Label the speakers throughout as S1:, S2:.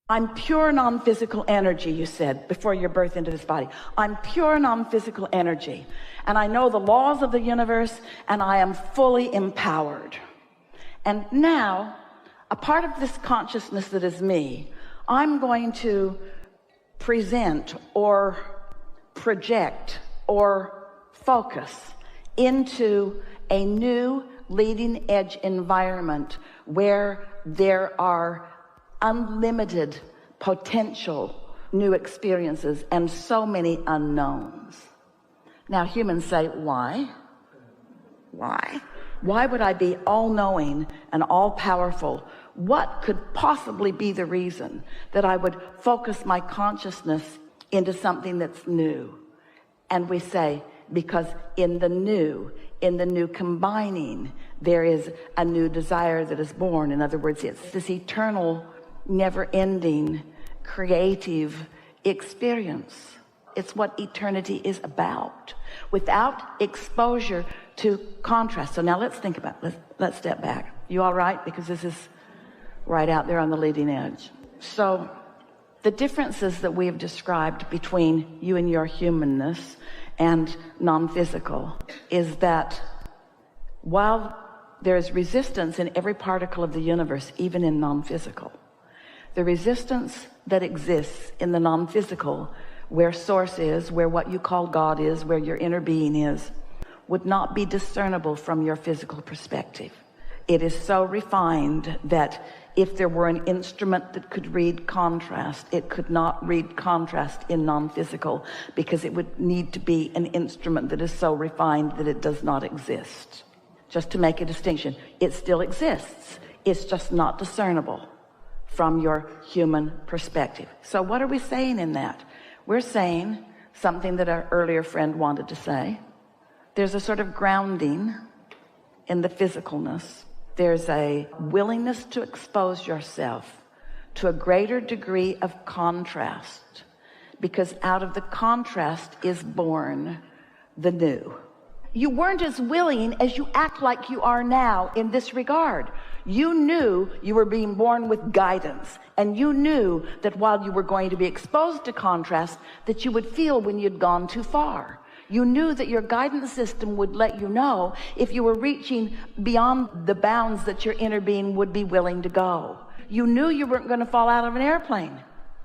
S1: I'm pure non-physical energy, you said, before your birth into this body. I'm pure non-physical energy, and I know the laws of the universe, and I am fully empowered. And now, a part of this consciousness that is me, I'm going to present or project or focus into a new leading edge environment where there are unlimited potential new experiences and so many unknowns. Now humans say, why? Why would I be all-knowing and all-powerful? What could possibly be the reason that I would focus my consciousness into something that's new? And we say, because in the new combining, there is a new desire that is born. In other words, it's this eternal, never-ending, creative experience. It's what eternity is about, without exposure to contrast. So now let's think about it. Let's step back. You all right? Because this is right out there on the leading edge. So the differences that we have described between you and your humanness and non-physical is that while there is resistance in every particle of the universe, even in non-physical, the resistance that exists in the non-physical, where source is, where what you call God is, where your inner being is, would not be discernible from your physical perspective. It is so refined that if there were an instrument that could read contrast, it could not read contrast in non-physical, because it would need to be an instrument that is so refined that it does not exist. Just to make a distinction, it still exists. It's just not discernible from your human perspective. So what are we saying in that? We're saying something that our earlier friend wanted to say. There's a sort of grounding in the physicalness. There's a willingness to expose yourself to a greater degree of contrast, because out of the contrast is born the new. You weren't as willing as you act like you are now in this regard. You knew you were being born with guidance, and you knew that while you were going to be exposed to contrast, that you would feel when you'd gone too far. You knew that your guidance system would let you know if you were reaching beyond the bounds that your inner being would be willing to go. You knew you weren't going to fall out of an airplane.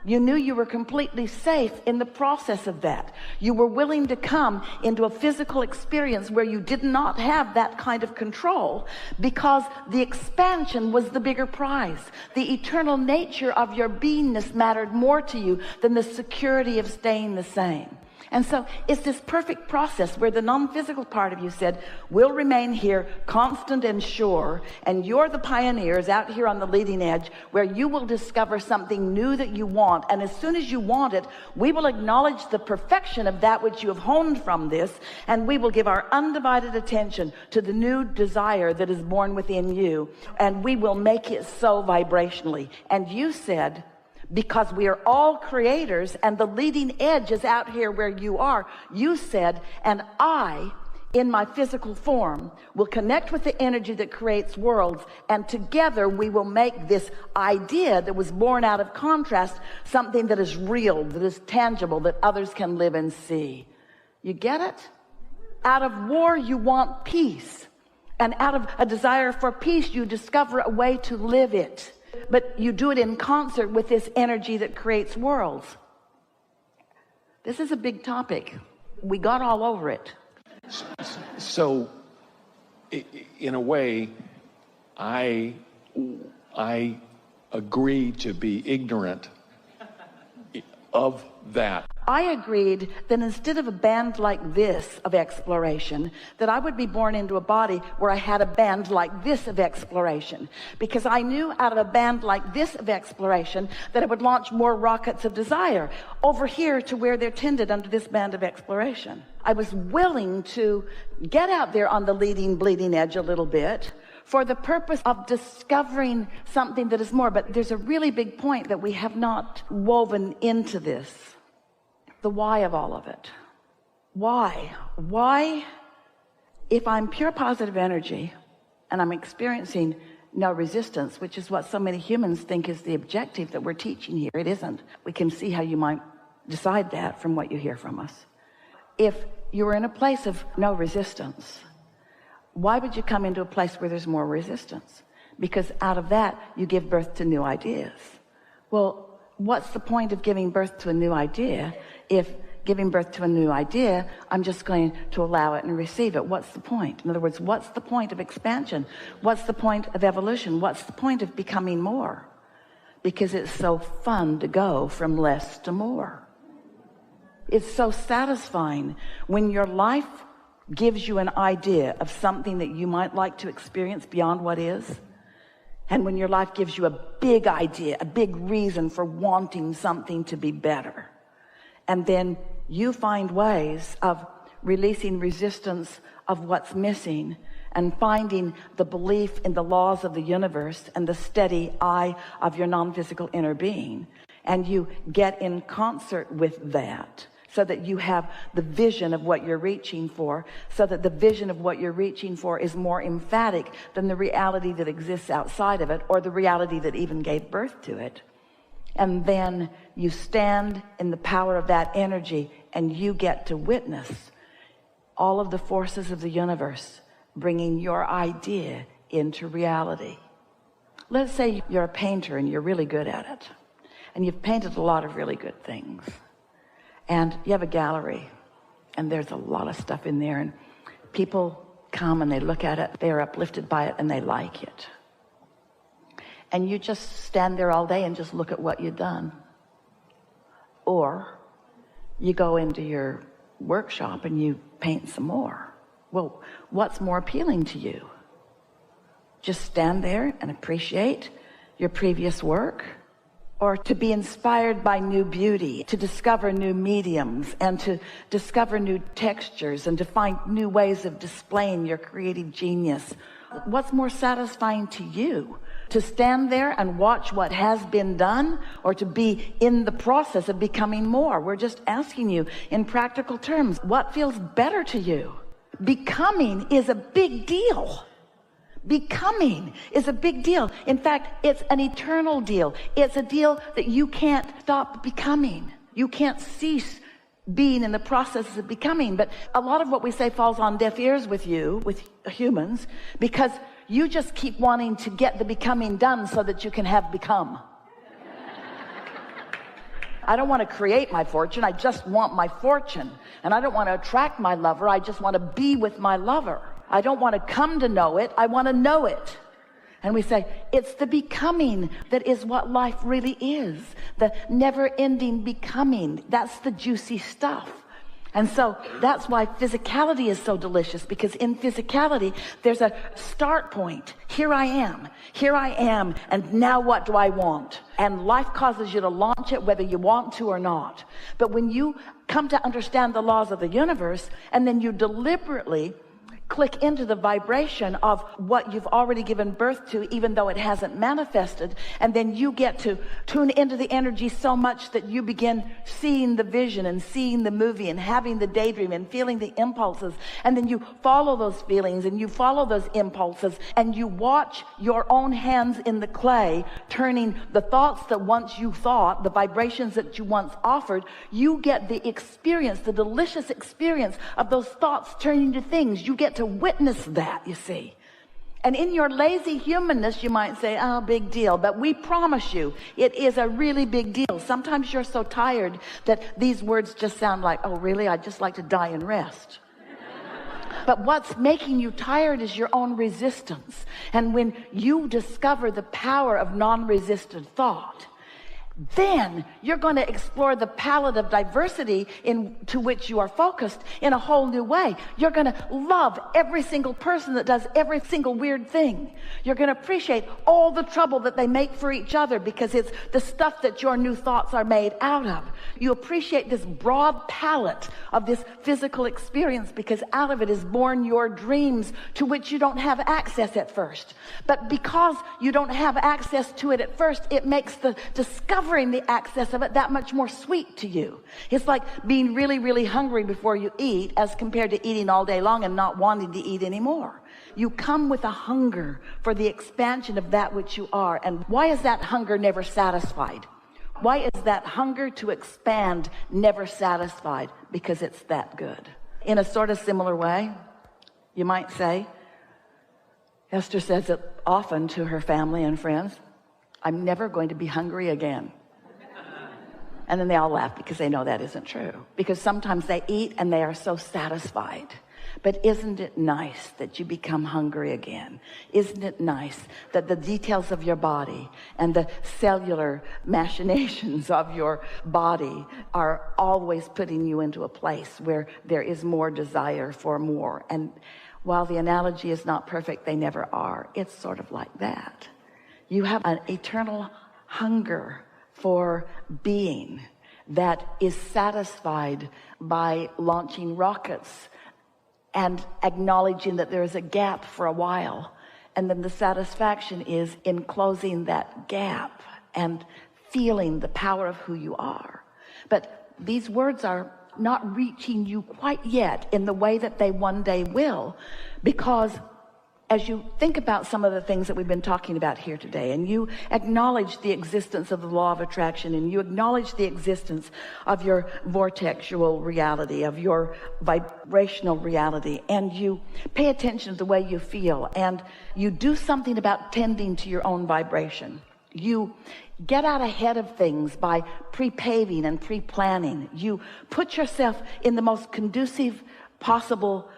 S1: You knew you were completely safe in the process of that. You were willing to come into a physical experience where you did not have that kind of control, because the expansion was the bigger prize. The eternal nature of your beingness mattered more to you than the security of staying the same. And so it's this perfect process where the non-physical part of you said, we'll remain here constant and sure, and you're the pioneers out here on the leading edge where you will discover something new that you want, and as soon as you want it, we will acknowledge the perfection of that which you have honed from this, and we will give our undivided attention to the new desire that is born within you, and we will make it so vibrationally. And you said, because we are all creators and the leading edge is out here where you are, you said, and I, in my physical form, will connect with the energy that creates worlds, and together we will make this idea that was born out of contrast something that is real, that is tangible, that others can live and see. You get it? Out of war, you want peace. And out of a desire for peace, you discover a way to live it. But you do it in concert with this energy that creates worlds. This is a big topic. We got all over it.
S2: So, in a way, I agree to be ignorant of that.
S1: I agreed that instead of a band like this of exploration, that I would be born into a body where I had a band like this of exploration, because I knew out of a band like this of exploration that it would launch more rockets of desire over here to where they're tended under this band of exploration. I was willing to get out there on the bleeding edge a little bit for the purpose of discovering something that is more. But there's a really big point that we have not woven into this. The why of all of it. Why? Why, if I'm pure positive energy and I'm experiencing no resistance, which is what so many humans think is the objective that we're teaching here. It isn't. We can see how you might decide that from what you hear from us. If you were in a place of no resistance, why would you come into a place where there's more resistance? Because out of that, you give birth to new ideas. Well, what's the point of giving birth to a new idea if giving birth to a new idea, I'm just going to allow it and receive it? What's the point? In other words, what's the point of expansion? What's the point of evolution? What's the point of becoming more? Because it's so fun to go from less to more. It's so satisfying when your life gives you an idea of something that you might like to experience beyond what is. And when your life gives you a big idea, a big reason for wanting something to be better. And then you find ways of releasing resistance of what's missing and finding the belief in the laws of the universe and the steady eye of your non-physical inner being. And you get in concert with that so that you have the vision of what you're reaching for, so that the vision of what you're reaching for is more emphatic than the reality that exists outside of it, or the reality that even gave birth to it. And then you stand in the power of that energy, and you get to witness all of the forces of the universe bringing your idea into reality. Let's say you're a painter and you're really good at it, and you've painted a lot of really good things, and you have a gallery, and there's a lot of stuff in there, and people come and they look at it, they're uplifted by it, and they like it. And you just stand there all day and just look at what you've done. Or you go into your workshop and you paint some more. Well, what's more appealing to you? Just stand there and appreciate your previous work? Or to be inspired by new beauty, to discover new mediums, and to discover new textures, and to find new ways of displaying your creative genius? What's more satisfying to you? To stand there and watch what has been done, or to be in the process of becoming more? We're just asking you in practical terms, what feels better to you? Becoming is a big deal. Becoming is a big deal. In fact, it's an eternal deal. It's a deal that you can't stop becoming. You can't cease being in the process of becoming. But a lot of what we say falls on deaf ears with you, with humans, because you just keep wanting to get the becoming done so that you can have become. I don't want to create my fortune. I just want my fortune. And I don't want to attract my lover. I just want to be with my lover. I don't want to come to know it. I want to know it. And we say, it's the becoming that is what life really is. The never-ending becoming. That's the juicy stuff. And so that's why physicality is so delicious, because in physicality, there's a start point. Here I am, and now what do I want? And life causes you to launch it whether you want to or not. But when you come to understand the laws of the universe, and then you deliberately click into the vibration of what you've already given birth to, even though it hasn't manifested, and then you get to tune into the energy so much that you begin seeing the vision and seeing the movie and having the daydream and feeling the impulses, and then you follow those feelings and you follow those impulses, and you watch your own hands in the clay turning the thoughts that once you thought, the vibrations that you once offered. You get the experience, the delicious experience of those thoughts turning to things. You get to witness that, you see. And in your lazy humanness, you might say, oh, big deal. But we promise you, it is a really big deal. Sometimes you're so tired that these words just sound like, oh, really? I'd just like to die and rest. But what's making you tired is your own resistance. And when you discover the power of non-resistant thought, then you're going to explore the palette of diversity to which you are focused in a whole new way. You're going to love every single person that does every single weird thing. You're going to appreciate all the trouble that they make for each other, because it's the stuff that your new thoughts are made out of. You appreciate this broad palette of this physical experience, because out of it is born your dreams, to which you don't have access at first. But because you don't have access to it at first, it makes the discovering the access of it that much more sweet to you. It's like being really, really hungry before you eat, as compared to eating all day long and not wanting to eat anymore. You come with a hunger for the expansion of that which you are. And why is that hunger never satisfied? Why is that hunger to expand never satisfied? Because it's that good. In a sort of similar way, you might say, Esther says it often to her family and friends, I'm never going to be hungry again. And then they all laugh because they know that isn't true. Because sometimes they eat and they are so satisfied. But isn't it nice that you become hungry again? Isn't it nice that the details of your body and the cellular machinations of your body are always putting you into a place where there is more desire for more? And while the analogy is not perfect, they never are. It's sort of like that. You have an eternal hunger for being that is satisfied by launching rockets and acknowledging that there is a gap for a while. And then the satisfaction is in closing that gap and feeling the power of who you are. But these words are not reaching you quite yet in the way that they one day will, because as you think about some of the things that we've been talking about here today, and you acknowledge the existence of the law of attraction, and you acknowledge the existence of your vortexual reality, of your vibrational reality, and you pay attention to the way you feel, and you do something about tending to your own vibration. You get out ahead of things by pre-paving and pre-planning. You put yourself in the most conducive possible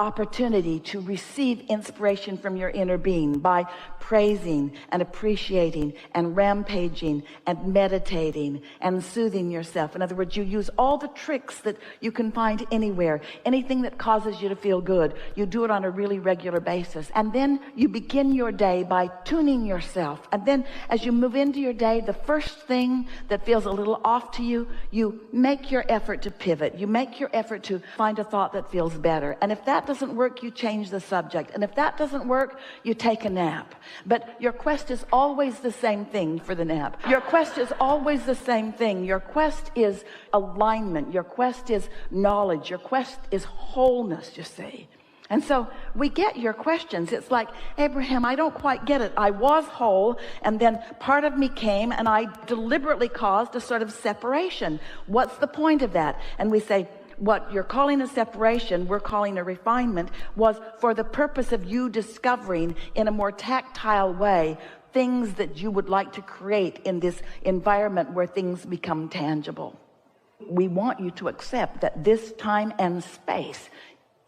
S1: opportunity to receive inspiration from your inner being by praising and appreciating and rampaging and meditating and soothing yourself. In other words, you use all the tricks that you can find anywhere, anything that causes you to feel good. You do it on a really regular basis. And then you begin your day by tuning yourself. And then as you move into your day, the first thing that feels a little off to you, you make your effort to pivot. You make your effort to find a thought that feels better. And if that doesn't work, you change the subject. And if that doesn't work, you take a nap. But your quest is always the same thing for the nap. Your quest is always the same thing. Your quest is alignment. Your quest is knowledge. Your quest is wholeness, you see. And so we get your questions. It's like, Abraham, I don't quite get it. I was whole, and then part of me came, and I deliberately caused a sort of separation. What's the point of that? And we say, what you're calling a separation, we're calling a refinement, was for the purpose of you discovering in a more tactile way things that you would like to create in this environment where things become tangible. We want you to accept that this time and space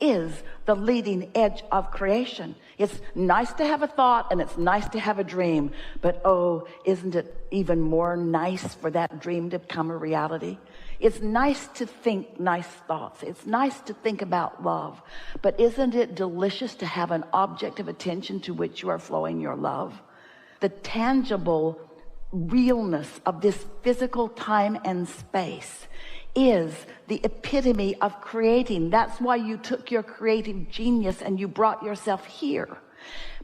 S1: is the leading edge of creation. It's nice to have a thought and it's nice to have a dream, but oh, isn't it even more nice for that dream to become a reality? It's nice to think nice thoughts. It's nice to think about love, but isn't it delicious to have an object of attention to which you are flowing your love? The tangible realness of this physical time and space is the epitome of creating. That's why you took your creative genius and you brought yourself here.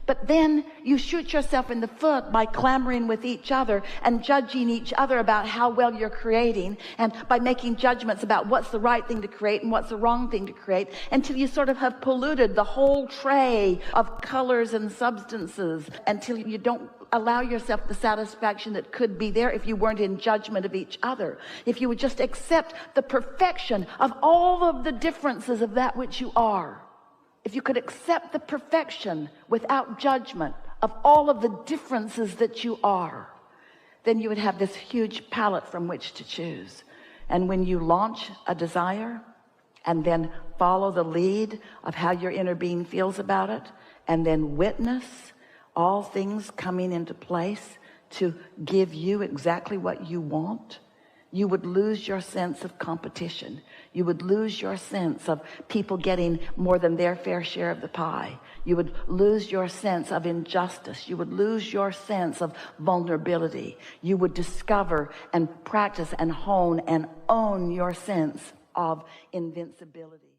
S1: But then you shoot yourself in the foot by clamoring with each other and judging each other about how well you're creating, and by making judgments about what's the right thing to create and what's the wrong thing to create, until you sort of have polluted the whole tray of colors and substances, until you don't allow yourself the satisfaction that could be there if you weren't in judgment of each other. If you would just accept the perfection of all of the differences of that which you are. If you could accept the perfection without judgment of all of the differences that you are, then you would have this huge palette from which to choose. And when you launch a desire and then follow the lead of how your inner being feels about it, and then witness all things coming into place to give you exactly what you want, you would lose your sense of competition. You would lose your sense of people getting more than their fair share of the pie. You would lose your sense of injustice. You would lose your sense of vulnerability. You would discover and practice and hone and own your sense of invincibility.